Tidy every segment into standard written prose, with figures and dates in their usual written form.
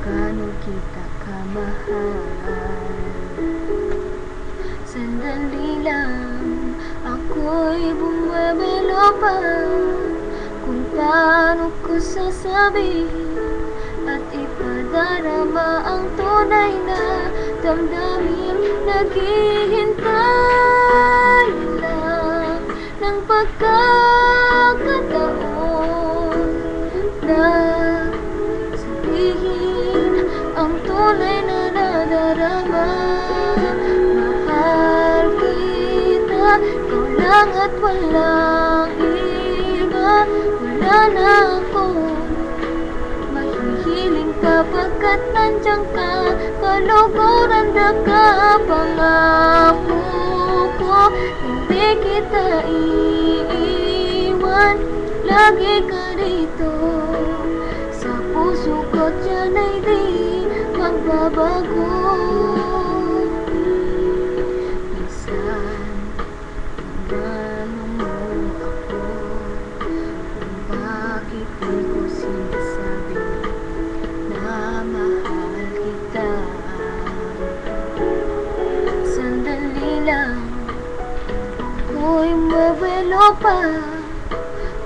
gaano kita kamahal. Sandali lang, ako'y bumabalo pa kung paano ko sasabihin at ipadarama ang tunay na damdamin. Naghihintay lang ng pagkakataon na sabihin ang tunay na nadarama. Mahal kita, ikaw lang at walang iba. Wala na akong mahihiling kapagkat nandiyan ka. Kaluguran na ka, pangako ko, hindi kita iiwan. Lagi ka rito sa puso ko, dyan ay di magbabago. Minsan, tinanong mo ako kung bakit di ko sinasabi na mahal kita. Sandali lang, ako'y mabelo pa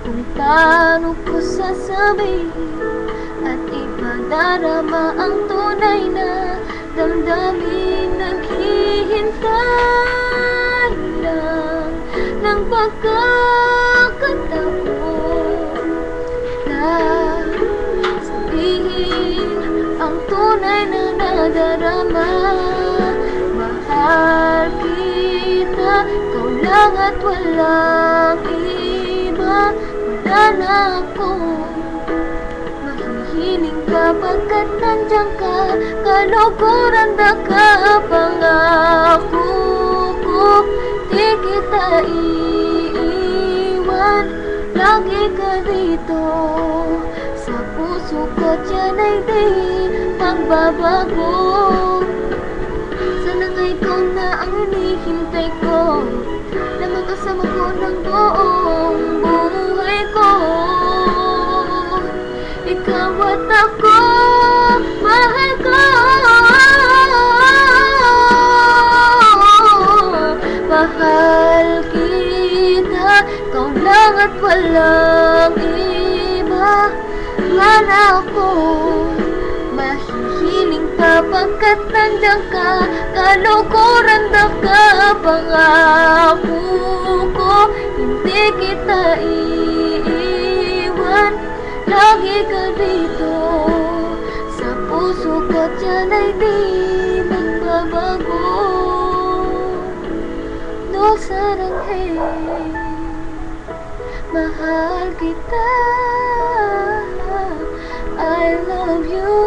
kung paano ko sasabihin at ipadarama ang tunay na damdamin. Naghihintay lang ng pagkakataon na sabihin ang tunay na nadarama. Mahal kita, ikaw lang at walang iba. Wala na akong mahihiling kapagkat nandiyan ka. Kaluguran na ka, pangako ko, di kita iiwan. Lagi ka dito sa puso ko, dyan ay di magbabago. Sana nga ikaw na ang hinihintay ko, na makasama ko ng buong buhay ko. Ikaw at ako, mahal ko. Mahal kita, ikaw lang at walang iba. Wala ako mahihiling kapagkat nandiyan ka. Kaluguran na ka, pangako ko, hindi kita iiwan. Lagi ka dito sa puso ko, dyan ay di magbabago. No saranghe, mahal kita, I love you.